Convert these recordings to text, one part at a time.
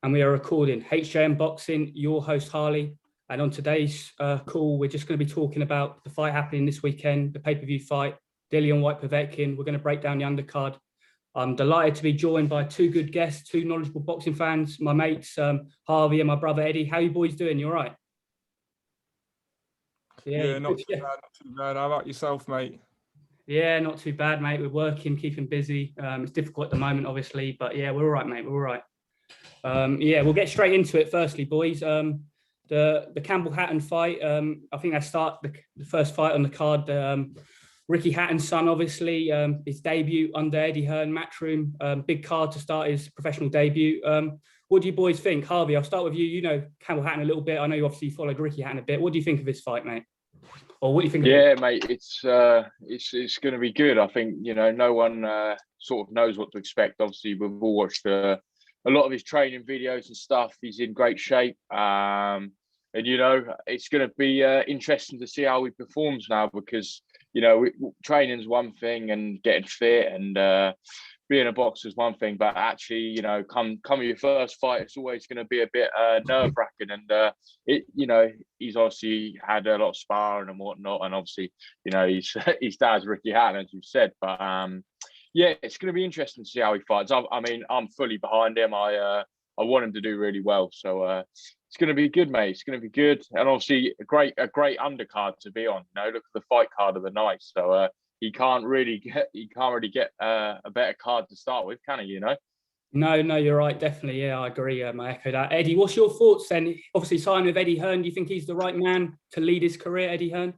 and we are recording HJM Boxing, your host Harley. And on today's call, we're just going to be talking about the fight happening this weekend, the pay-per-view fight, Dillian Whyte Povetkin. We're going to break down the undercard. I'm delighted to be joined by two good guests, two knowledgeable boxing fans, my mates Harvey and my brother Eddie. How are you boys doing? You all right? Yeah, not too bad, not too bad. How about yourself, mate? Yeah, not too bad, mate. We're working, keeping busy. It's difficult at the moment, obviously, but yeah, we're all right, mate. We're all right. Yeah, we'll get straight into it. Firstly, boys, the Campbell Hatton fight. I think I start the first fight on the card. Ricky Hatton's son, obviously, his debut under Eddie Hearn, Matchroom. Big card to start his professional debut. What do you boys think? Harvey, I'll start with you. You know Campbell Hatton a little bit. I know you obviously followed Ricky Hatton a bit. What do you think of this fight, mate? Or what do you think? Yeah, mate, it's going to be good. I think no one sort of knows what to expect. Obviously, we've all watched a lot of his training videos and stuff. He's in great shape, and it's going to be interesting to see how he performs now because training's one thing and getting fit and being a boxer is one thing, but actually, come your first fight, it's always going to be a bit nerve-wracking. And he's obviously had a lot of sparring and whatnot, and obviously, his dad's Ricky Hatton, as you said. But yeah, it's going to be interesting to see how he fights. I mean, I'm fully behind him. I want him to do really well. So it's going to be good, mate. It's going to be good, and obviously a great undercard to be on. Look at the fight card of the night. So. He can't really get a better card to start with, can he? No, you're right. Definitely, yeah, I agree. I echo that. Eddie, what's your thoughts then? Obviously, signing with Eddie Hearn, do you think he's the right man to lead his career, Eddie Hearn?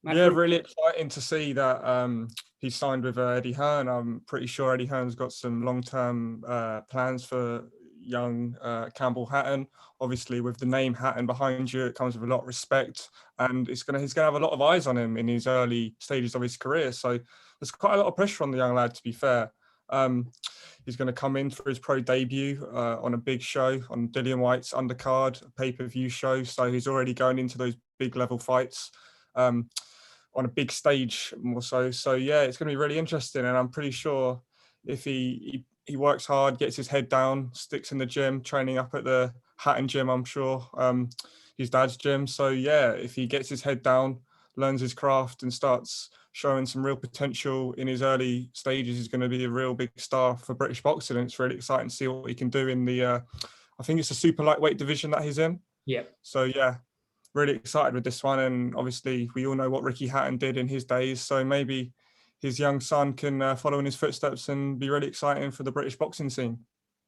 Yeah, really exciting to see that he signed with Eddie Hearn. I'm pretty sure Eddie Hearn's got some long-term plans for young Campbell Hatton. Obviously, with the name Hatton behind you, it comes with a lot of respect, and he's gonna have a lot of eyes on him in his early stages of his career. So there's quite a lot of pressure on the young lad, to be fair. He's going to come in for his pro debut on a big show on Dillian Whyte's undercard, a pay-per-view show. So he's already going into those big level fights on a big stage more so. So yeah, it's going to be really interesting, and I'm pretty sure if he works hard, gets his head down, sticks in the gym, training up at the Hatton gym, I'm sure, his dad's gym. So yeah, if he gets his head down, learns his craft and starts showing some real potential in his early stages, he's going to be a real big star for British boxing. And it's really exciting to see what he can do in the, I think it's the super lightweight division that he's in. Yeah. So yeah, really excited with this one. And obviously we all know what Ricky Hatton did in his days. So maybe his young son can follow in his footsteps and be really exciting for the British boxing scene.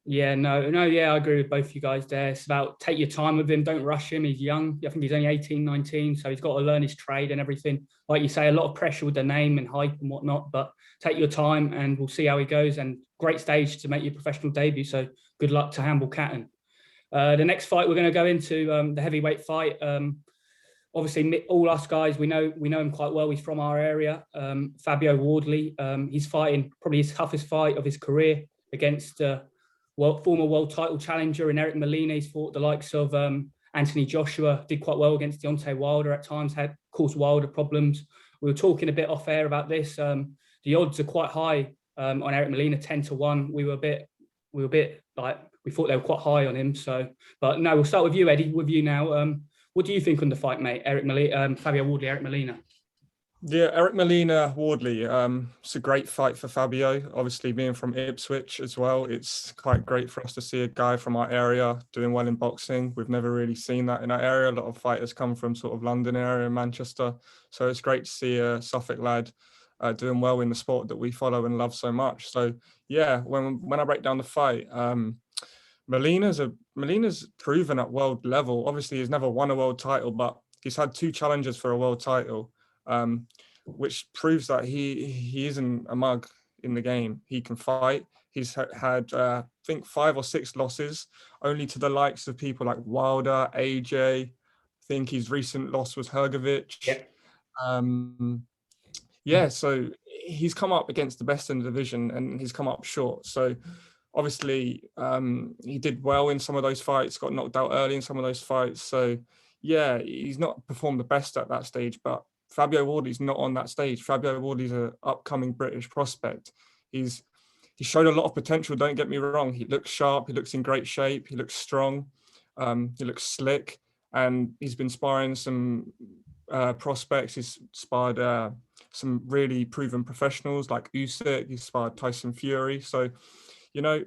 Yeah, yeah, I agree with both you guys there. It's about take your time with him, don't rush him. He's young. I think he's only 18, 19, so he's got to learn his trade and everything. Like you say, a lot of pressure with the name and hype and whatnot, but take your time and we'll see how he goes. And great stage to make your professional debut, so good luck to Campbell Hatton. The next fight we're going to go into, the heavyweight fight. Obviously, all us guys, we know him quite well. He's from our area. Fabio Wardley. He's fighting probably his toughest fight of his career against former world title challenger in Eric Molina. He's fought the likes of Anthony Joshua, did quite well against Deontay Wilder at times, had caused Wilder problems. We were talking a bit off air about this. The odds are quite high on Eric Molina, 10-1. We were a bit like, we thought they were quite high on him. So, but no, we'll start with you, Eddie, with you now. What do you think on the fight, mate? Fabio Wardley, Eric Molina. Yeah, Eric Molina, Wardley. It's a great fight for Fabio. Obviously, being from Ipswich as well, it's quite great for us to see a guy from our area doing well in boxing. We've never really seen that in our area. A lot of fighters come from sort of London area, Manchester. So it's great to see a Suffolk lad doing well in the sport that we follow and love so much. So yeah, when I break down the fight, Molina's proven at world level. Obviously, he's never won a world title, but he's had 2 challenges for a world title, which proves that he isn't a mug in the game. He can fight. He's had, I think, 5 or 6 losses, only to the likes of people like Wilder, AJ. I think his recent loss was Hrgovic. Yeah. So he's come up against the best in the division and he's come up short. So obviously, he did well in some of those fights, got knocked out early in some of those fights. So, yeah, he's not performed the best at that stage, but Fabio Wardley's not on that stage. Fabio Wardley's an upcoming British prospect. He's he showed a lot of potential. Don't get me wrong. He looks sharp. He looks in great shape. He looks strong. He looks slick, and he's been sparring some prospects. He's sparred some really proven professionals like Usyk. He's sparred Tyson Fury. So, you know,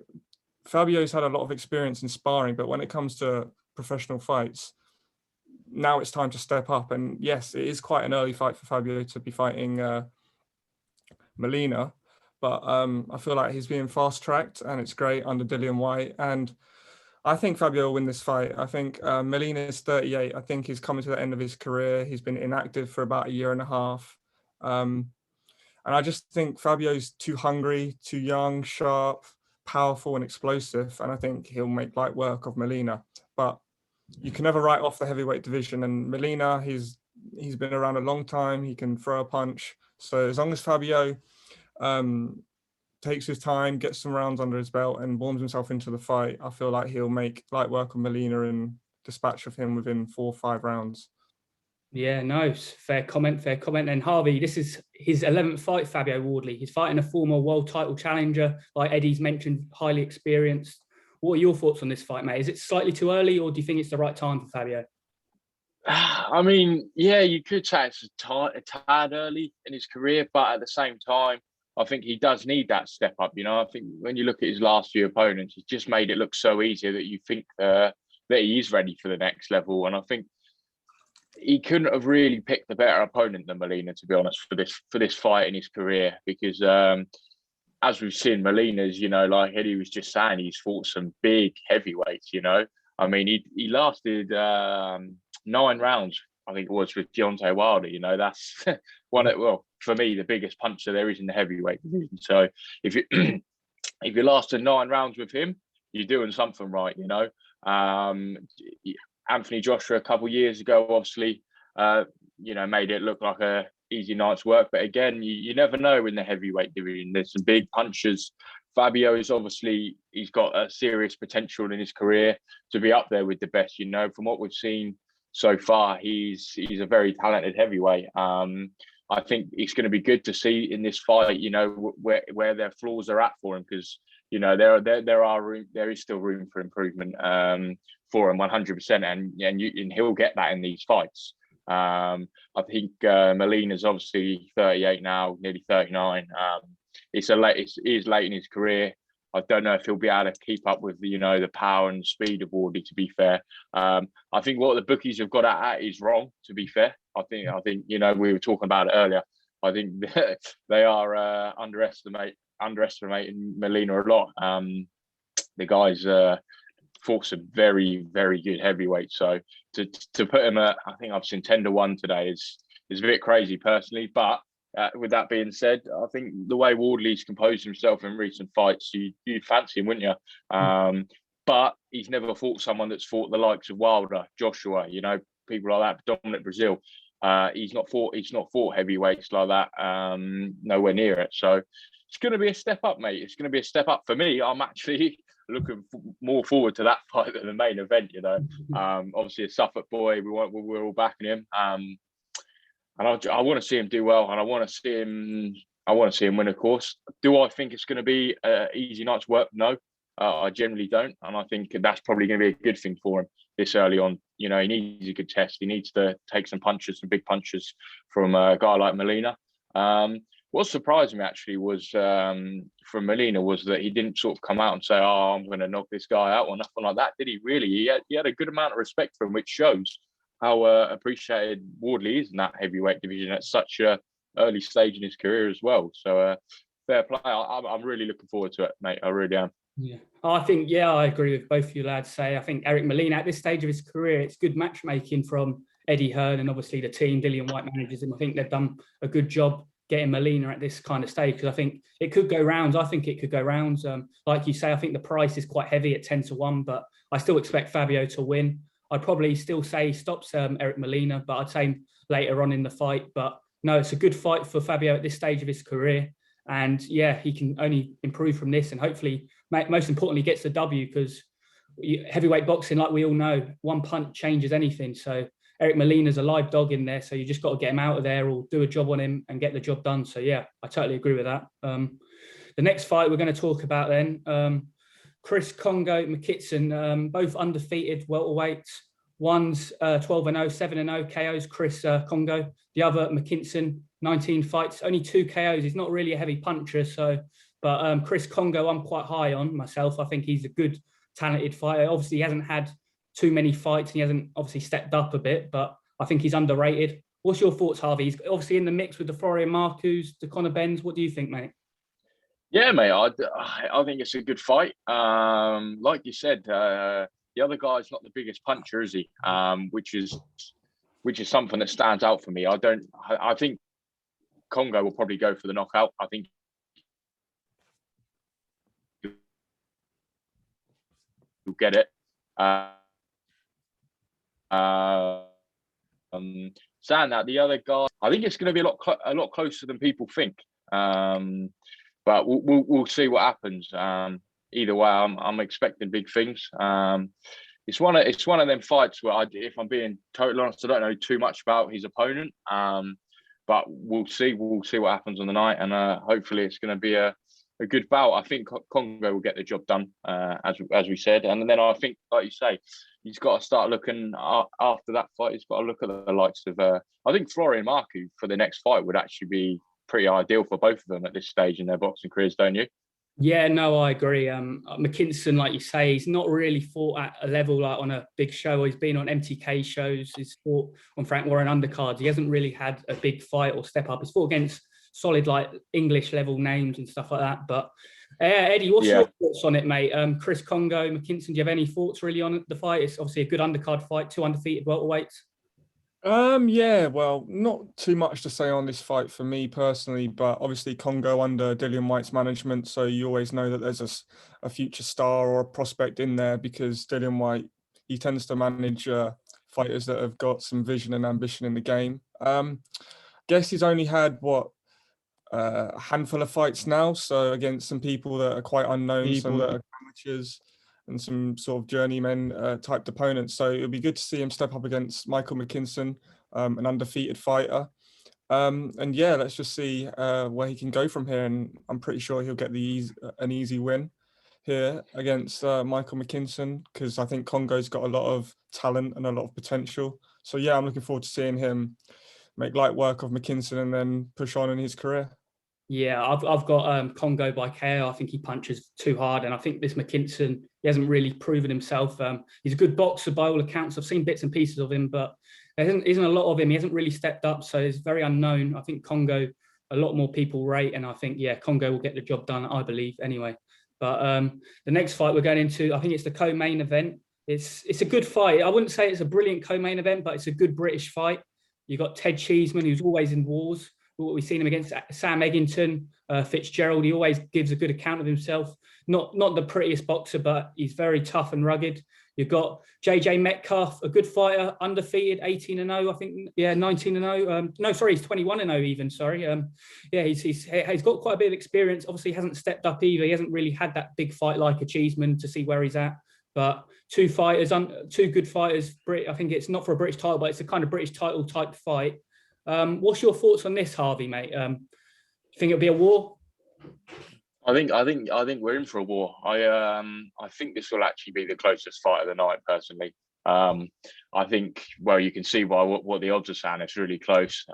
Fabio's had a lot of experience in sparring, but when it comes to professional fights, now it's time to step up. And yes, it is quite an early fight for Fabio to be fighting Molina, but I feel like he's being fast-tracked, and it's great under Dillian Whyte. And I think Fabio will win this fight. I think Molina is 38. I think he's coming to the end of his career. He's been inactive for about a year and a half. And I just think Fabio's too hungry, too young, sharp, powerful, and explosive. And I think he'll make light work of Molina. But you can never write off the heavyweight division. And Molina, he's been around a long time. He can throw a punch. So as long as Fabio takes his time, gets some rounds under his belt, and warms himself into the fight, I feel like he'll make light work of Molina and dispatch of him within 4 or 5 rounds. Yeah, no, fair comment. And Harvey, this is his 11th fight, Fabio Wardley. He's fighting a former world title challenger, like Eddie's mentioned, highly experienced. What are your thoughts on this fight, mate? Is it slightly too early, or do you think it's the right time for Fabio? I mean, yeah, you could say it's a tad early in his career, but at the same time, I think he does need that step up. You know, I think when you look at his last few opponents, he's just made it look so easy that you think that he is ready for the next level. And I think he couldn't have really picked a better opponent than Molina, to be honest, for this fight in his career, because as we've seen, Molina's, you know, like Eddie was just saying, he's fought some big heavyweights. You know, I mean, he lasted 9 rounds, I think it was, with Deontay Wilder. You know, that's for me, the biggest puncher there is in the heavyweight division. So if you lasted 9 rounds with him, you're doing something right. You know, Anthony Joshua a couple of years ago, obviously, you know, made it look like a easy night's work. But again, you never know in the heavyweight division. There's some big punchers. Fabio is obviously, he's got a serious potential in his career to be up there with the best. You know, from what we've seen so far, he's a very talented heavyweight. I think it's going to be good to see in this fight, you know, where their flaws are at for him, because, you know, there is still room for improvement for him 100%, and he'll get that in these fights. I think Molina's obviously 38 now, nearly 39. It is late in his career. I don't know if he'll be able to keep up with the power and speed of Wardley, to be fair. I think what the bookies have got at is wrong, to be fair. I think you know, we were talking about it earlier. I think they are underestimating Molina a lot. The guy's fought some very, very good heavyweights. So to put him at, I think I've seen 10-1 today is a bit crazy personally. But with that being said, I think the way Wardley's composed himself in recent fights, you'd fancy him, wouldn't you? But he's never fought someone that's fought the likes of Wilder, Joshua, you know, people like that, Dominic Brazil. He's not fought heavyweights like that, nowhere near it. So it's going to be a step up, mate. It's going to be a step up for me. I'm actually looking more forward to that fight than the main event. You know, obviously a Suffolk boy, we're all backing him. And I want to see him do well, and I want to see him win, of course. Do I think it's going to be an easy night's work? No, I generally don't, and I think that's probably going to be a good thing for him this early on. You know, he needs a good test. He needs to take some big punches from a guy like Molina. What surprised me actually was from Molina was that he didn't sort of come out and say, "Oh, I'm going to knock this guy out," or nothing like that. Did he really? He had a good amount of respect for him, which shows how appreciated Wardley is in that heavyweight division at such a early stage in his career as well. So fair play. I'm really looking forward to it, mate. I really am. Yeah, I agree with both you lads. I think Eric Molina at this stage of his career, it's good matchmaking from Eddie Hearn and obviously the team. Dillian Whyte manages him. I think they've done a good job getting Molina at this kind of stage, because I think it could go rounds. Like you say, I think the price is quite heavy at 10-1, but I still expect Fabio to win. I'd probably still say he stops Eric Molina, but I'd say later on in the fight. But no, it's a good fight for Fabio at this stage of his career. And yeah, he can only improve from this, and hopefully, most importantly, gets the W, because heavyweight boxing, like we all know, one punch changes anything. So Eric Molina's a live dog in there, so you just got to get him out of there or do a job on him and get the job done. So yeah, I totally agree with that. the next fight we're going to talk about then, Chris Congo Mckinson, both undefeated welterweights. One's 12-0, 7-0 KOs, Chris Congo. The other, Mckinson, 19 fights, only 2 KOs. He's not really a heavy puncher, but Chris Congo, I'm quite high on myself. I think he's a good, talented fighter. Obviously, he hasn't had too many fights. He hasn't obviously stepped up a bit, but I think he's underrated. What's your thoughts, Harvey? He's obviously in the mix with the Florian Marcus, the Conor Benns. What do you think, mate? Yeah, mate, I think it's a good fight. Like you said, the other guy's not the biggest puncher, is he? Which is something that stands out for me. I think Congo will probably go for the knockout. I think he'll get it. Saying that, the other guy, I think it's going to be a lot closer than people think. But we'll see what happens. Either way, I'm expecting big things. It's one of them fights where, if I'm being totally honest, I don't know too much about his opponent. But we'll see what happens on the night, and hopefully it's going to be a good bout. I think Congo will get the job done, as we said, and then I think, like you say, he's got to start looking after that fight. He's got to look at the likes of. I think Florian Marcus for the next fight would actually be pretty ideal for both of them at this stage in their boxing careers, don't you? Yeah, no, I agree. Mckinson, like you say, he's not really fought at a level like on a big show. He's been on MTK shows. He's fought on Frank Warren undercards. He hasn't really had a big fight or step up. He's fought against solid like English level names and stuff like that. But Eddie, what's your thoughts on it, mate? Chris Congo, Mckinson, do you have any thoughts really on the fight? It's obviously a good undercard fight, 2 undefeated welterweights. Yeah, well, not too much to say on this fight for me personally, but obviously Congo under Dillian Whyte's management, so you always know that there's a future star or a prospect in there, because Dillian Whyte, he tends to manage fighters that have got some vision and ambition in the game. Guess he's only had a handful of fights now, so against some people that are quite unknown, some that are amateurs, and some sort of journeyman typed opponents. So it'll be good to see him step up against Michael Mckinson, an undefeated fighter. And yeah, let's just see where he can go from here. And I'm pretty sure he'll get an easy win here against Michael Mckinson, because I think Congo's got a lot of talent and a lot of potential. So yeah, I'm looking forward to seeing him make light work of Mckinson and then push on in his career. Yeah, I've got Congo by KO. I think he punches too hard, and I think this Mckinson, he hasn't really proven himself. He's a good boxer by all accounts. I've seen bits and pieces of him, but there isn't a lot of him. He hasn't really stepped up, so he's very unknown. I think Congo, a lot more people rate, and I think Congo will get the job done, I believe, anyway. But the next fight we're going into, I think it's the co-main event. It's a good fight. I wouldn't say it's a brilliant co-main event, but it's a good British fight. You've got Ted Cheeseman, who's always in wars. We've seen him against Sam Eggington, Fitzgerald. He always gives a good account of himself. Not the prettiest boxer, but he's very tough and rugged. You've got JJ Metcalf, a good fighter, undefeated, 18-0, I think. Yeah, 19-0. No, sorry, he's 21-0 even. Sorry. He's got quite a bit of experience. Obviously, he hasn't stepped up either. He hasn't really had that big fight like a Cheeseman to see where he's at. But two good fighters. I think it's not for a British title, but it's a kind of British title type fight. What's your thoughts on this, Harvey, mate? You think it'll be a war? I think we're in for a war. I think this will actually be the closest fight of the night, personally. I think, well, you can see by what the odds are saying, it's really close.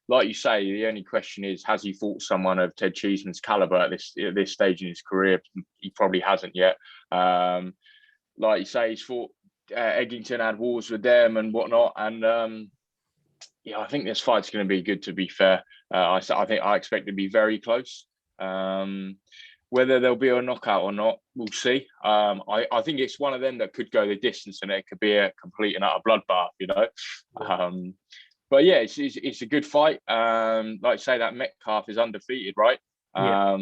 Like you say, the only question is, has he fought someone of Ted Cheeseman's caliber at this stage in his career? He probably hasn't yet. Like you say, he's fought Eggington, had wars with them and whatnot, and I think this fight's going to be good, to be fair. I expect it to be very close. Whether there'll be a knockout or not, we'll see. I think it's one of them that could go the distance, and it could be a complete and utter bloodbath, But yeah, it's a good fight. Like I say, that Metcalf is undefeated, right? Yeah.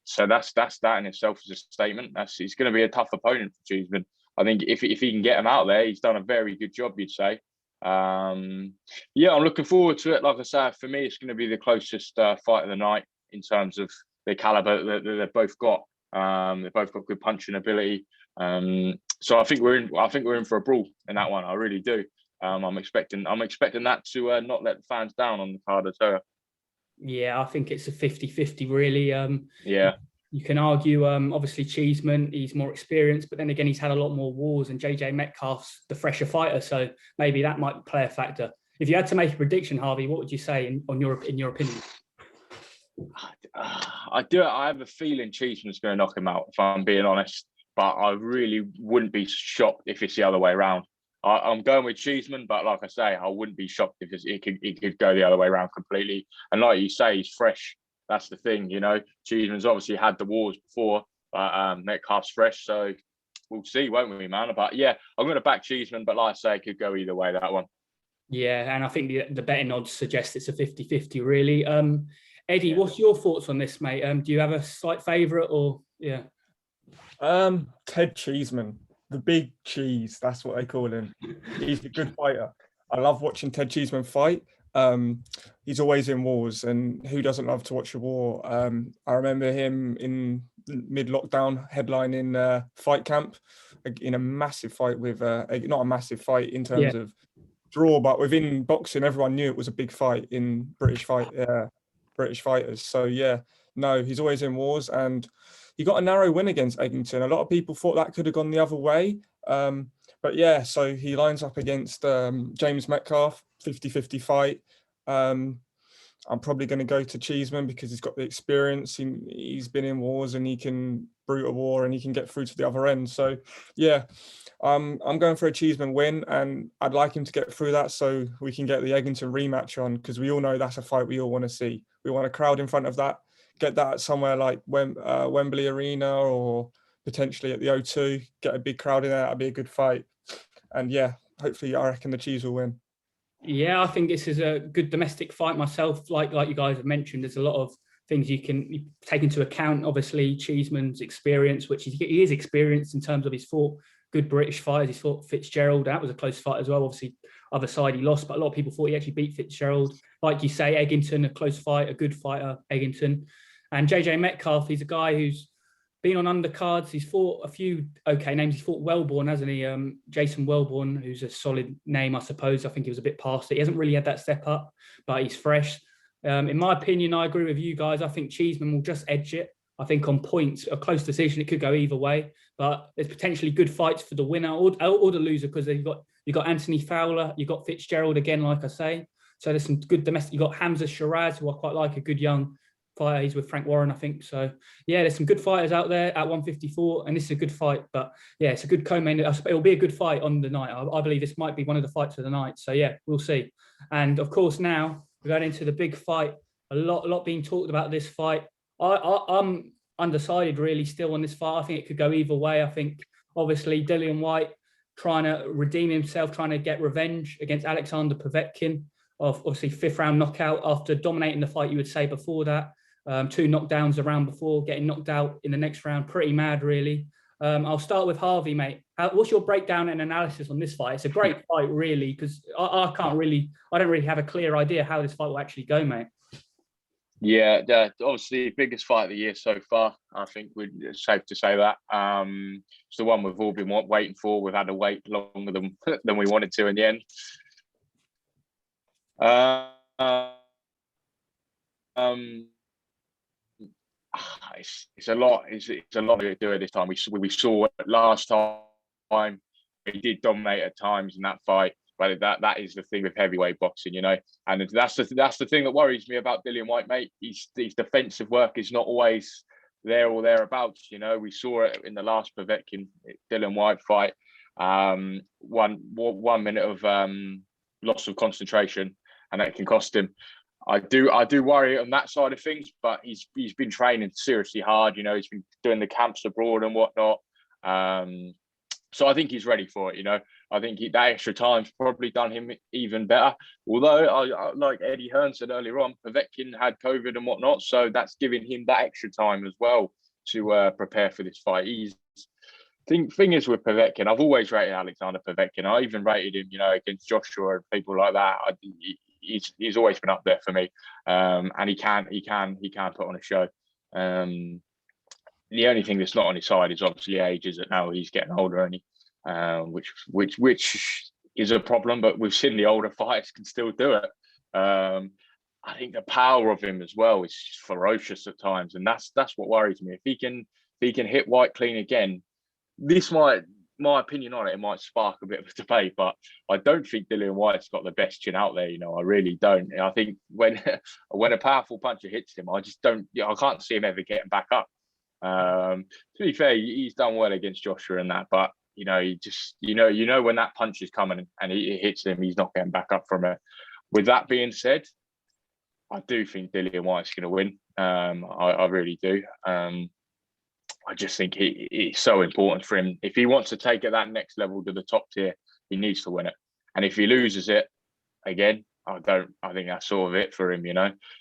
So that's that in itself is a statement. It's going to be a tough opponent for Cheeseman. I think if he can get him out there, he's done a very good job, you'd say. I'm looking forward to it. Like I say, for me, it's going to be the closest fight of the night in terms of the caliber that they've both got. They've both got good punching ability. So I think we're in for a brawl in that one. I really do. I'm expecting that to not let the fans down on the card as well. Yeah, I think it's a 50-50 really. Yeah. You can argue, obviously, Cheeseman, he's more experienced, but then again, he's had a lot more wars, and JJ Metcalf's the fresher fighter, so maybe that might play a factor. If you had to make a prediction, Harvey, what would you say in your opinion? I have a feeling Cheeseman's going to knock him out, if I'm being honest, but I really wouldn't be shocked if it's the other way around. I'm going with Cheeseman, but like I say, I wouldn't be shocked if it could go the other way around completely. And like you say, he's fresh. That's the thing, you know. Cheeseman's obviously had the wars before, but Metcalf's fresh, so we'll see, won't we, man? But yeah, I'm going to back Cheeseman, but like I say, it could go either way, that one. Yeah, and I think the betting odds suggest it's a 50-50, really. Eddie, what's your thoughts on this, mate? Do you have a slight favourite, or yeah? Ted Cheeseman, the big cheese, that's what they call him. He's a good fighter. I love watching Ted Cheeseman fight. He's always in wars, and who doesn't love to watch a war? I remember him in mid-lockdown headlining Fight Camp in a massive fight with not a massive fight in terms of draw, but within boxing, everyone knew it was a big fight in British fighters. So yeah, no, he's always in wars, and he got a narrow win against Eggington. A lot of people thought that could have gone the other way. But yeah, so he lines up against James Metcalf, 50-50 fight. I'm probably going to go to Cheeseman because he's got the experience. He's been in wars and he can brute a war and he can get through to the other end. So yeah, I'm going for a Cheeseman win, and I'd like him to get through that so we can get the Eggington rematch on, because we all know that's a fight we all want to see. We want a crowd in front of that. Get that somewhere like Wembley Arena or potentially at the O2. Get a big crowd in there. That'd be a good fight. And yeah, hopefully I reckon the Cheese will win. Yeah, I think this is a good domestic fight myself. Like you guys have mentioned, there's a lot of things you can take into account. Obviously, Cheeseman's experience, which he is experienced in terms of he's fought good British fighters. He's fought Fitzgerald. That was a close fight as well. Obviously, other side he lost, but a lot of people thought he actually beat Fitzgerald. Like you say, Eggington, a close fight, a good fighter, Eggington. And JJ Metcalf, he's a guy who's been on undercards. He's fought a few okay names. He's fought Wellborn, hasn't he? Jason Wellborn, who's a solid name, I suppose. I think he was a bit past it. He hasn't really had that step up, but he's fresh. In my opinion, I agree with you guys. I think Cheeseman will just edge it. I think on points, a close decision. It could go either way, but there's potentially good fights for the winner or the loser, because you've got Anthony Fowler, you've got Fitzgerald again, like I say. So there's some good domestic. You've got Hamza Shiraz, who I quite like, a good young fighter. He's with Frank Warren, I think. So yeah, there's some good fighters out there at 154, and this is a good fight. But yeah, it's a good co-main. It'll be a good fight on the night. I believe this might be one of the fights of the night. So yeah, we'll see. And of course, now we're going into the big fight. A lot being talked about this fight. I'm undecided really still on this fight. I think it could go either way. I think obviously Dillian Whyte trying to redeem himself, trying to get revenge against Alexander Povetkin, of obviously 5th round knockout after dominating the fight, you would say, before that. 2 knockdowns around before, getting knocked out in the next round. Pretty mad, really. I'll start with Harvey, mate. What's your breakdown and analysis on this fight? It's a great fight, really, because I don't really have a clear idea how this fight will actually go, mate. Yeah, obviously biggest fight of the year so far. I think it's safe to say that. It's the one we've all been waiting for. We've had to wait longer than we wanted to in the end. It's a lot. It's a lot to do it this time. We saw it last time. He did dominate at times in that fight. But that is the thing with heavyweight boxing, you know, and that's the thing that worries me about Dillian Whyte, mate. His defensive work is not always there or thereabouts. You know, we saw it in the last Povetkin Dillian Whyte fight. 1 minute of loss of concentration, and that can cost him. I do worry on that side of things, but he's been training seriously hard. You know, he's been doing the camps abroad and whatnot. So I think he's ready for it, you know. I think that extra time's probably done him even better. Although, I like Eddie Hearn said earlier on, Povetkin had COVID and whatnot, so that's giving him that extra time as well to prepare for this fight. Thing is with Povetkin, I've always rated Alexander Povetkin. I even rated him, you know, against Joshua and people like that. He's always been up there for me, and he can put on a show. The only thing that's not on his side is obviously age, is that now he's getting older, and which is a problem. But we've seen the older fighters can still do it. I think the power of him as well is ferocious at times, and that's what worries me. If he can hit Whyte clean again, this might, my opinion on it might spark a bit of a debate, but I don't think Dillian Whyte's got the best chin out there. I really don't. I think when a powerful puncher hits him, I just don't. I can't see him ever getting back up. To be fair, he's done well against Joshua and that, but he just when that punch is coming and he hits him, he's not getting back up from it. With that being said, I do think Dillian Whyte's going to win. I really do. I just think it's so important for him. If he wants to take it that next level to the top tier, he needs to win it. And if he loses it again, I think that's sort of it for him.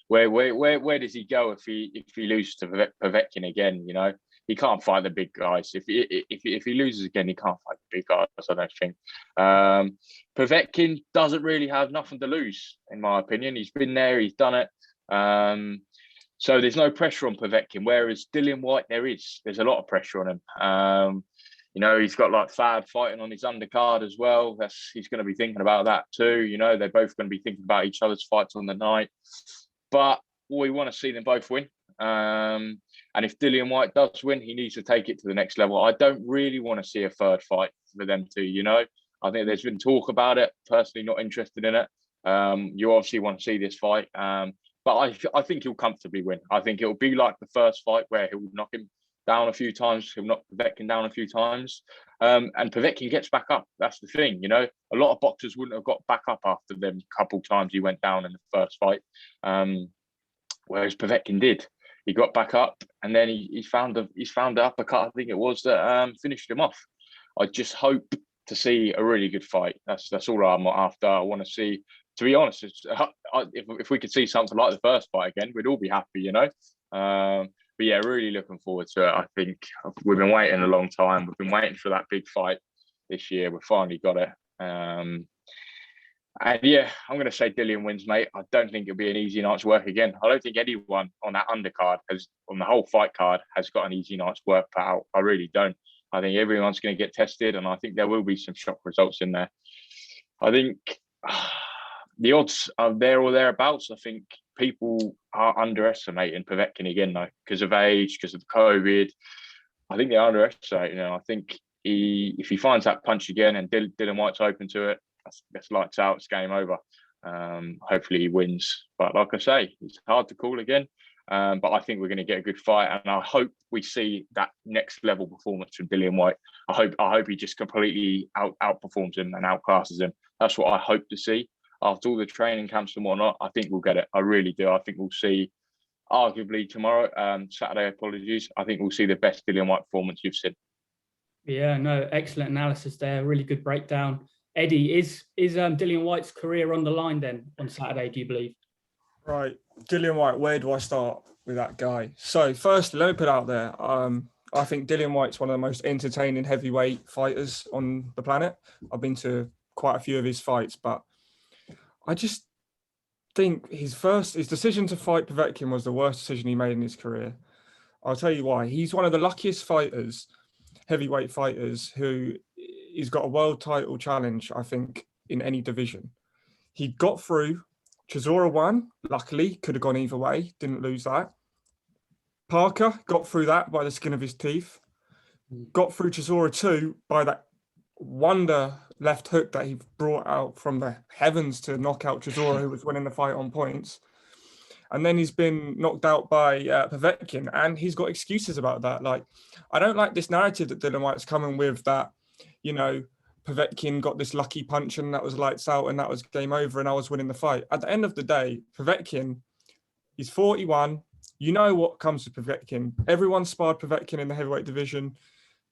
Where does he go if he loses to Povetkin again? He can't fight the big guys. If he loses again, he can't fight the big guys, I don't think. Povetkin doesn't really have nothing to lose, in my opinion. He's been there, he's done it. So there's no pressure on Povetkin, whereas Dillian Whyte, there's a lot of pressure on him. He's got like Fab fighting on his undercard as well. He's going to be thinking about that too. They're both going to be thinking about each other's fights on the night. But we want to see them both win. And if Dillian Whyte does win, he needs to take it to the next level. I don't really want to see a third fight for them two, I think there's been talk about it. Personally, not interested in it. You obviously want to see this fight. But I think he'll comfortably win. I think it'll be like the first fight where he'll knock him down a few times. He'll knock Povetkin down a few times. And Povetkin gets back up. That's the thing, A lot of boxers wouldn't have got back up after them couple times he went down in the first fight. Whereas Povetkin did. He got back up and then he found the uppercut, I think it was, that finished him off. I just hope to see a really good fight. That's all I'm after. I want to see, to be honest, if we could see something like the first fight again, we'd all be happy, But yeah, really looking forward to it. I think we've been waiting a long time. We've been waiting for that big fight this year. We finally got it. And yeah, I'm going to say Dillian wins, mate. I don't think it'll be an easy night's work again. I don't think anyone on that undercard on the whole fight card, has got an easy night's work put out. I really don't. I think everyone's going to get tested, and I think there will be some shock results in there. I think the odds are there or thereabouts. I think people are underestimating Povetkin again, though, because of age, because of COVID. I think they're underestimating. I think if he finds that punch again and Dillian Whyte's open to it, that's lights out, it's game over. Hopefully he wins. But like I say, it's hard to call again. But I think we're going to get a good fight, and I hope we see that next level performance from Dillian Whyte. I hope he just completely outperforms him and outclasses him. That's what I hope to see. After all the training camps and whatnot, I think we'll get it. I really do. I think we'll see, arguably tomorrow, Saturday, apologies. I think we'll see the best Dillian Whyte performance you've seen. Yeah, no, excellent analysis there. Really good breakdown. Eddie, is Dillian Whyte's career on the line then on Saturday, do you believe? Right, Dillian Whyte, where do I start with that guy? So firstly, let me put out there, I think Dillian Whyte's one of the most entertaining heavyweight fighters on the planet. I've been to quite a few of his fights, but I just think his decision to fight Povetkin was the worst decision he made in his career. I'll tell you why. He's one of the luckiest fighters, heavyweight fighters, who he's got a world title challenge, I think, in any division. He got through. Chisora won, luckily, could have gone either way, didn't lose that. Parker got through that by the skin of his teeth. Got through Chisora too by that wonder left hook that he brought out from the heavens to knock out Chisora, who was winning the fight on points. And then he's been knocked out by Povetkin, and he's got excuses about that. Like, I don't like this narrative that Dillian Whyte's coming with that, Povetkin got this lucky punch and that was lights out and that was game over and I was winning the fight. At the end of the day, Povetkin, he's 41. You know what comes with Povetkin. Everyone sparred Povetkin in the heavyweight division.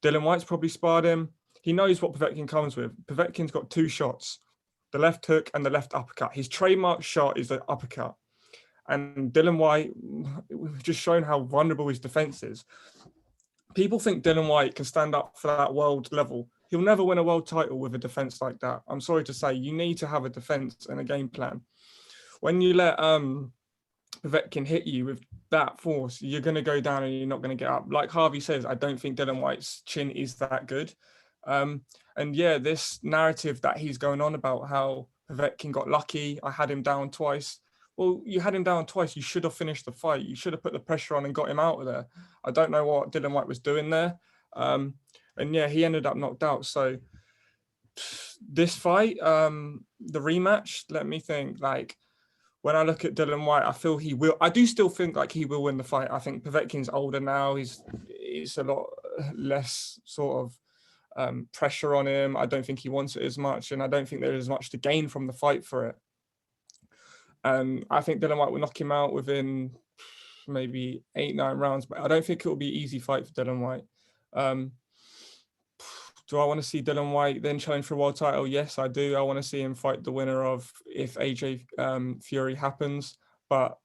Dillian Whyte's probably sparred him. He knows what Povetkin comes with. Povetkin's got two shots, the left hook and the left uppercut. His trademark shot is the uppercut. And Dillian Whyte, we've just shown how vulnerable his defense is. People think Dillian Whyte can stand up for that world level. He'll never win a world title with a defense like that. I'm sorry to say, you need to have a defense and a game plan. When you let Povetkin hit you with that force, you're going to go down and you're not going to get up. Like Harvey says, I don't think Dillian Whyte's chin is that good. And yeah, this narrative that he's going on about how Povetkin got lucky, I had him down twice. well, you had him down twice. You should have finished the fight. You should have put the pressure on and got him out of there. I don't know what Dillian Whyte was doing there. And yeah, he ended up knocked out. So this fight, the rematch, let me think. Like, when I look at Dillian Whyte, I feel he will. I do still think like he will win the fight. I think Povetkin's older now. He's a lot less sort of pressure on him. I don't think he wants it as much, and I don't think there is much to gain from the fight for it. I think Dillian Whyte will knock him out within maybe 8-9 rounds, but I don't think it will be an easy fight for Dillian Whyte. Do I want to see Dillian Whyte then challenge for a world title? Yes, I do. I want to see him fight the winner of if AJ Fury happens. But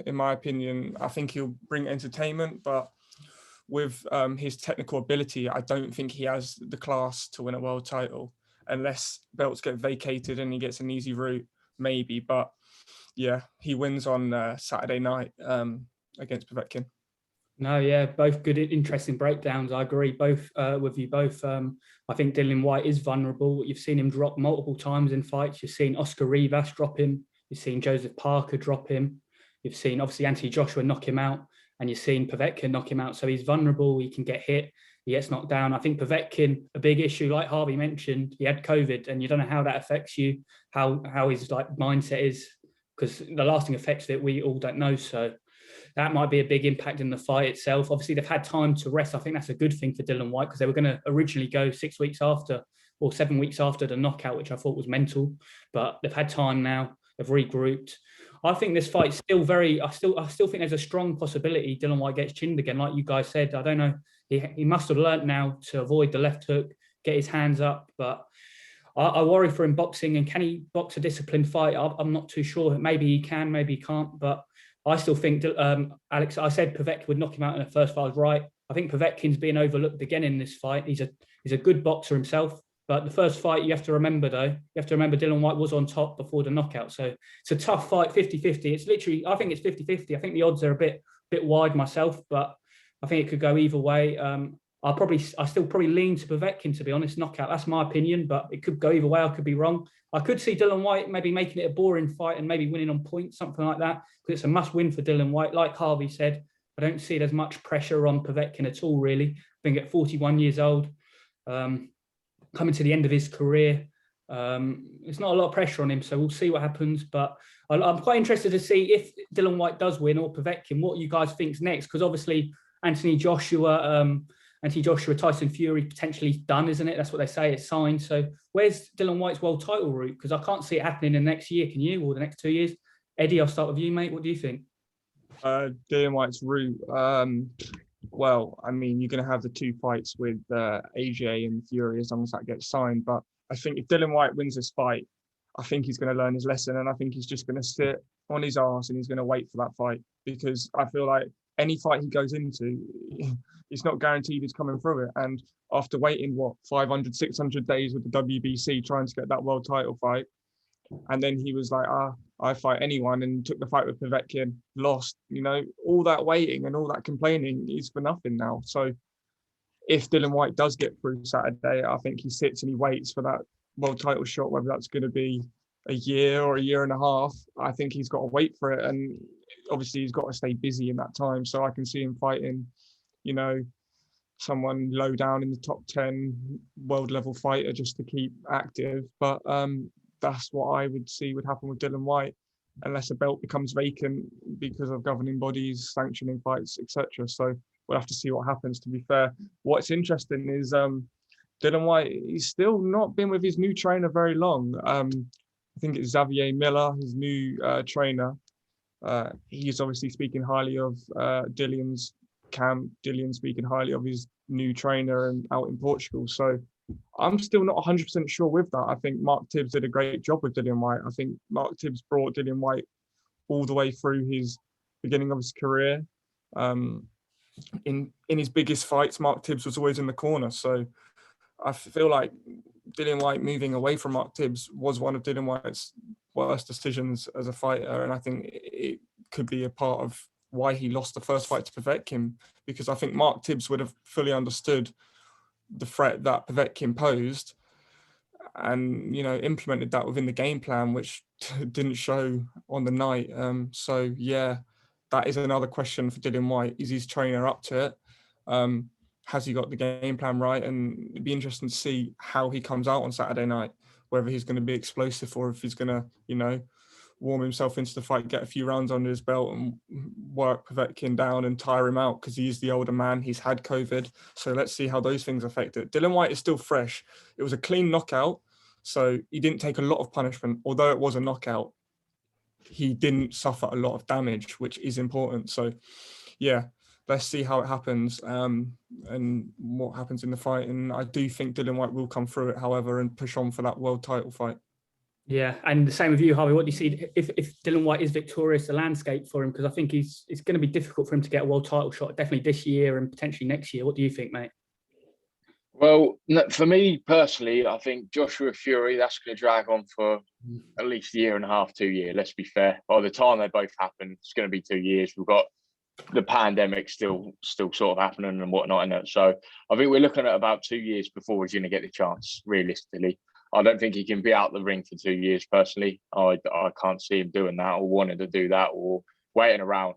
in my opinion, I think he'll bring entertainment. But with his technical ability, I don't think he has the class to win a world title unless belts get vacated and he gets an easy route, maybe. But yeah, he wins on Saturday night against Povetkin. No, yeah, both good, interesting breakdowns. I agree both with you both. I think Dillian Whyte is vulnerable. You've seen him drop multiple times in fights. You've seen Oscar Rivas drop him. You've seen Joseph Parker drop him. You've seen, obviously, Anthony Joshua knock him out. And you've seen Povetkin knock him out. So he's vulnerable. He can get hit. He gets knocked down. I think Povetkin, a big issue, like Harvey mentioned, he had COVID. And you don't know how that affects you, how his like mindset is. Because the lasting effects of it, we all don't know. So that might be a big impact in the fight itself. Obviously, they've had time to rest. I think that's a good thing for Dillian Whyte because they were going to originally go 6 weeks after or 7 weeks after the knockout, which I thought was mental. But they've had time now. They've regrouped. I think this fight's still very. I still think there's a strong possibility Dillian Whyte gets chinned again, like you guys said. I don't know. He must have learnt now to avoid the left hook, get his hands up. But I worry for him boxing. And can he box a disciplined fight? I'm not too sure. Maybe he can, maybe he can't. But I still think, Alex, I said Povetkin would knock him out in the first fight. I was right. I think Povetkin's being overlooked again in this fight. He's a good boxer himself. But the first fight, you have to remember, Dillian Whyte was on top before the knockout. So it's a tough fight, 50-50. It's literally, I think it's 50-50. I think the odds are a bit wide myself, but I think it could go either way. I still probably lean to Povetkin, to be honest, knockout. That's my opinion, but it could go either way. I could be wrong. I could see Dillian Whyte maybe making it a boring fight and maybe winning on points, something like that, because it's a must-win for Dillian Whyte. Like Harvey said, I don't see there's much pressure on Povetkin at all, really. I think at 41 years old, coming to the end of his career, there's not a lot of pressure on him, so we'll see what happens. But I'm quite interested to see if Dillian Whyte does win or Povetkin, what you guys think's next, because obviously Anthony Joshua, Tyson Fury potentially done, isn't it? That's what they say, it's signed. So where's Dillian Whyte's world title route? Because I can't see it happening in the next year, can you? Or the next 2 years? Eddie, I'll start with you, mate. What do you think? Dillian Whyte's route. Well, I mean, you're going to have the 2 fights with AJ and Fury as long as that gets signed. But I think if Dillian Whyte wins this fight, I think he's going to learn his lesson. And I think he's just going to sit on his arse and he's going to wait for that fight. Because I feel like any fight he goes into, it's not guaranteed he's coming through it. And after waiting, 500, 600 days with the WBC trying to get that world title fight, and then he was like, I fight anyone, and took the fight with Povetkin, lost, all that waiting and all that complaining is for nothing now. So if Dillian Whyte does get through Saturday, I think he sits and he waits for that world title shot, whether that's going to be a year or a year and a half. I think he's got to wait for it. And obviously he's got to stay busy in that time. So I can see him fighting, someone low down in the top 10 world level fighter just to keep active. But that's what I would see would happen with Dillian Whyte, unless a belt becomes vacant because of governing bodies sanctioning fights, etc. So we'll have to see what happens, to be fair. What's interesting is Dillian Whyte, he's still not been with his new trainer very long. I think it's Xavier Miller, his new trainer. He's obviously speaking highly of Dillian's camp, Dillian speaking highly of his new trainer and out in Portugal. So I'm still not 100% sure with that. I think Mark Tibbs did a great job with Dillian Whyte. I think Mark Tibbs brought Dillian Whyte all the way through his beginning of his career. In his biggest fights, Mark Tibbs was always in the corner. So I feel like Dillian Whyte moving away from Mark Tibbs was one of Dillian Whyte's worst decisions as a fighter. And I think it could be a part of why he lost the first fight to Povetkin, because I think Mark Tibbs would have fully understood the threat that Povetkin posed. and implemented that within the game plan, which didn't show on the night. So yeah, that is another question for Dillian Whyte. Is his trainer up to it? Has he got the game plan right? And it'd be interesting to see how he comes out on Saturday night, whether he's going to be explosive or if he's going to, warm himself into the fight, get a few rounds under his belt and work Povetkin down and tire him out, because he's the older man. He's had COVID. So let's see how those things affect it. Dillian Whyte is still fresh. It was a clean knockout, so he didn't take a lot of punishment. Although it was a knockout, he didn't suffer a lot of damage, which is important. So yeah, let's see how it happens and what happens in the fight. And I do think Dillian Whyte will come through it, however, and push on for that world title fight. Yeah, and the same with you, Harvey. What do you see if Dillian Whyte is victorious, the landscape for him? Because I think it's going to be difficult for him to get a world title shot, definitely this year and potentially next year. What do you think, mate? Well, for me personally, I think Joshua Fury, that's going to drag on for at least a year and a half, 2 years. Let's be fair. By the time they both happen, it's going to be 2 years. We've got the pandemic still sort of happening and whatnot in it. So I think we're looking at about 2 years before he's going to get the chance, realistically. I don't think he can be out the ring for 2 years, personally. I can't see him doing that or wanting to do that or waiting around.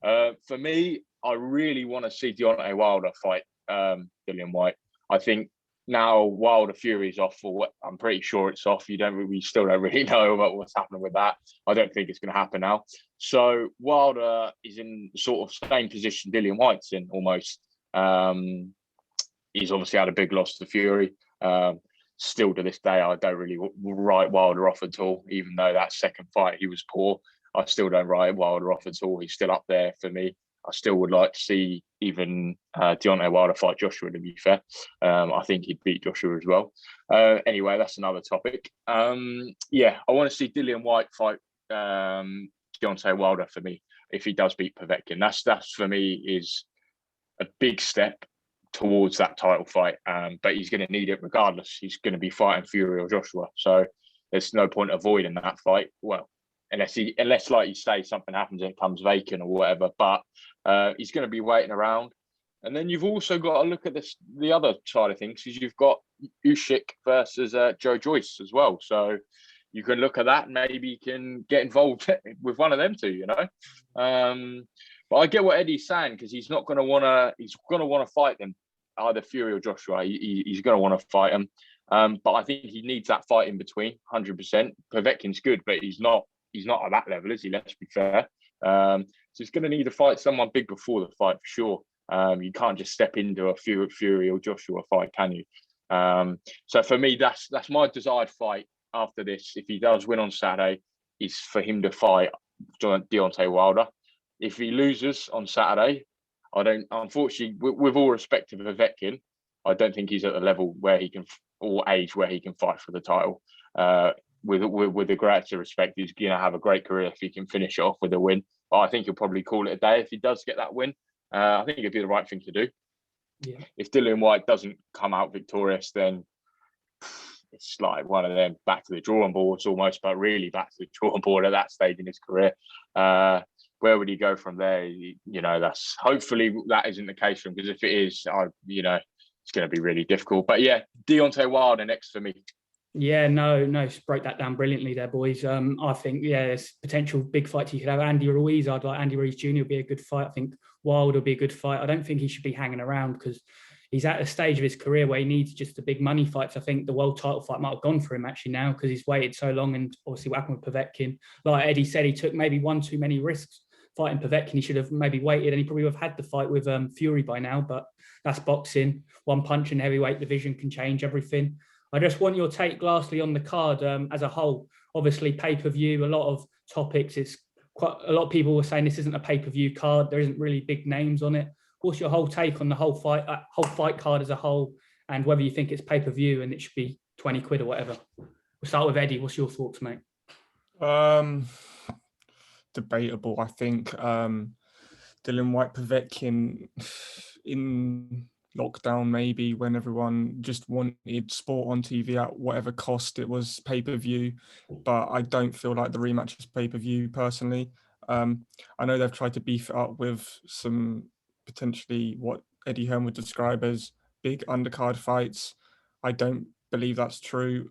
For me, I really want to see Deontay Wilder fight Dillian Whyte. I think now Wilder Fury's off, or I'm pretty sure it's off. We still don't really know about what's happening with that. I don't think it's going to happen now. So Wilder is in sort of same position Dillian Whyte's in almost. He's obviously had a big loss to Fury. Still to this day, I don't really write Wilder off at all, even though that second fight he was poor. I still don't write Wilder off at all. He's still up there for me. I still would like to see even Deontay Wilder fight Joshua, to be fair. I think he'd beat Joshua as well. Anyway, that's another topic. Yeah, I want to see Dillian Whyte fight Deontay Wilder for me, if he does beat Povetkin. That's for me is a big step towards that title fight, but he's going to need it regardless. He's going to be fighting Fury or Joshua, so there's no point avoiding that fight. Well, unless like you say, something happens and it comes vacant or whatever. But he's going to be waiting around. And then you've also got to look at the other side of things, because you've got Usyk versus Joe Joyce as well. So you can look at that and maybe you can get involved with one of them two, But I get what Eddie's saying, because he's not going to want to. He's going to want to fight them, either Fury or Joshua. He's going to want to fight him. But I think he needs that fight in between, 100%. Povetkin's good, but he's not at that level, is he? Let's be fair. So he's going to need to fight someone big before the fight, for sure. You can't just step into a Fury or Joshua fight, can you? So for me, that's my desired fight after this. If he does win on Saturday, is for him to fight Deontay Wilder. If he loses on Saturday, unfortunately, with all respect to Povetkin, I don't think he's at the level where he can, or age where he can fight for the title. With the greatest respect, he's going to have a great career if he can finish it off with a win. But I think he'll probably call it a day if he does get that win. I think it'd be the right thing to do. Yeah. If Dillian Whyte doesn't come out victorious, then it's like one of them back to the drawing boards almost, but really back to the drawing board at that stage in his career. Where would he go from there? That's hopefully that isn't the case for him, because if it is, it's going to be really difficult. But yeah, Deontay Wilder next for me. Yeah, no, broke that down brilliantly there, boys. I think, there's potential big fights you could have. Andy Ruiz, I'd like Andy Ruiz Jr. would be a good fight. I think Wilder would be a good fight. I don't think he should be hanging around, because he's at a stage of his career where he needs just the big money fights. I think the world title fight might have gone for him actually now, because he's waited so long, and obviously what happened with Povetkin. Like Eddie said, he took maybe one too many risks fighting Povetkin. He should have maybe waited, and he probably would have had the fight with Fury by now, but that's boxing. One punch in heavyweight division can change everything. I just want your take, lastly, on the card as a whole. Obviously, pay-per-view, a lot of topics. It's quite a lot of people were saying this isn't a pay-per-view card. There isn't really big names on it. What's your whole take on the whole fight card as a whole, and whether you think it's pay-per-view and it should be 20 quid or whatever? We'll start with Eddie. What's your thoughts, mate? Debatable, I think. Dillian Whyte, Povetkin in lockdown, maybe, when everyone just wanted sport on TV at whatever cost. It was pay-per-view, but I don't feel like the rematch is pay-per-view personally. I know they've tried to beef it up with some potentially what Eddie Hearn would describe as big undercard fights. I don't believe that's true.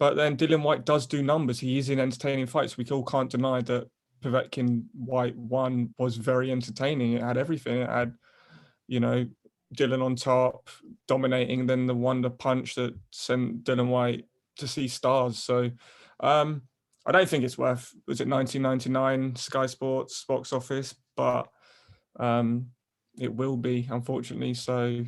But then Dillian Whyte does do numbers. He is in entertaining fights. We all can't deny that Povetkin Whyte 1 was very entertaining. It had everything. It had, Dylan on top, dominating, then the wonder punch that sent Dillian Whyte to see stars. So I don't think it's worth, was it 1999 Sky Sports box office? But it will be, unfortunately. So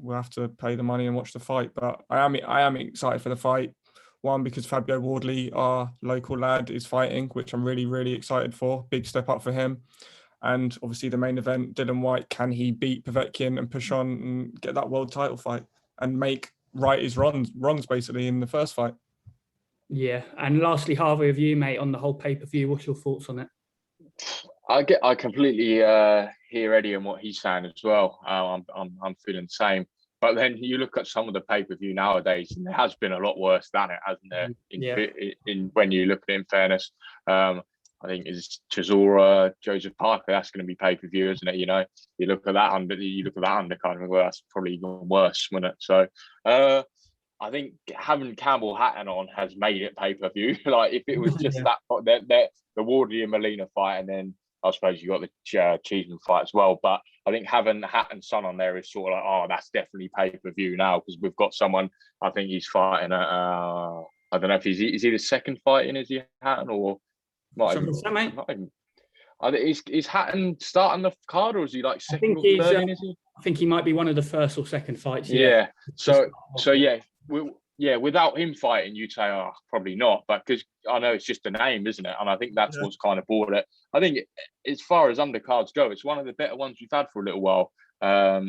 we'll have to pay the money and watch the fight. But I am excited for the fight. One, because Fabio Wardley, our local lad, is fighting, which I'm really, really excited for. Big step up for him. And obviously the main event, Dillian Whyte, can he beat Povetkin and push on and get that world title fight and make right his wrongs basically in the first fight? Yeah. And lastly, Harvey, of you, mate, on the whole pay-per-view, what's your thoughts on it? I completely hear Eddie and what he's saying as well. I'm feeling the same. But then you look at some of the pay-per-view nowadays, and there has been a lot worse than it, hasn't there? In when you look at it, in fairness, I think it's Chisora, Joseph Parker. That's going to be pay-per-view, isn't it? You look at that undercard, well, that's probably even worse, wouldn't it? So, I think having Campbell Hatton on has made it pay-per-view. Like if it was just the Wardley and Molina fight, and then I suppose you got the Cheeseman fight as well. But I think having Hatton's son on there is sort of like, oh, that's definitely pay-per-view now, because we've got someone. I think he's fighting at I don't know if is he the second fight in, is he Hatton, or is Hatton starting the card, or is he like second or third in, is he? I think he might be one of the first or second fights. Yeah. So yeah. Without him fighting, you'd say, oh, probably not. But because I know it's just a name, isn't it? And I think that's what's kind of brought it. I think as far as undercards go, it's one of the better ones we've had for a little while. That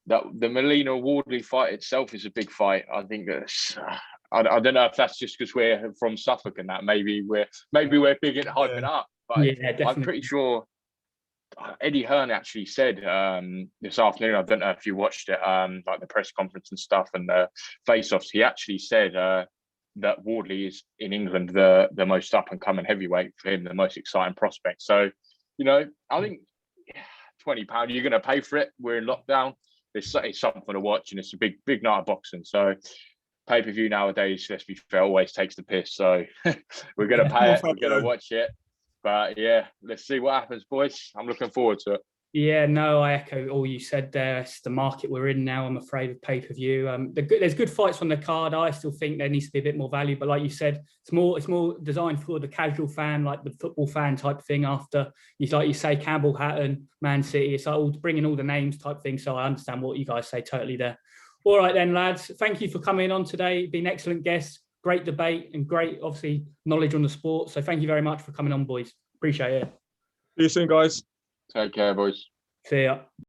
the Molina Wardley fight itself is a big fight. I think that's. I don't know if that's just because we're from Suffolk and that maybe we're big at hyping up. But I'm pretty sure Edi Harvey actually said this afternoon, I don't know if you watched it, like the press conference and stuff and the face-offs, he actually said that Wardley is in England the most up-and-coming heavyweight for him, the most exciting prospect. So, I think £20, you're going to pay for it. We're in lockdown. It's something to watch, and it's a big night of boxing. So pay-per-view nowadays, let's be fair, always takes the piss. So we're going to pay it. We're going to watch it. But yeah, let's see what happens, boys. I'm looking forward to it. Yeah, no, I echo all you said there. It's the market we're in now, I'm afraid, of pay-per-view. There's good fights on the card. I still think there needs to be a bit more value. But like you said, it's more designed for the casual fan, like the football fan type thing. After, like you say, Campbell Hatton, Man City, it's like bringing all the names type thing. So I understand what you guys say totally there. All right then, lads. Thank you for coming on today. Been an excellent guest. Great debate and great, obviously, knowledge on the sport. So thank you very much for coming on, boys. Appreciate it. See you soon, guys. Take care, boys. See ya.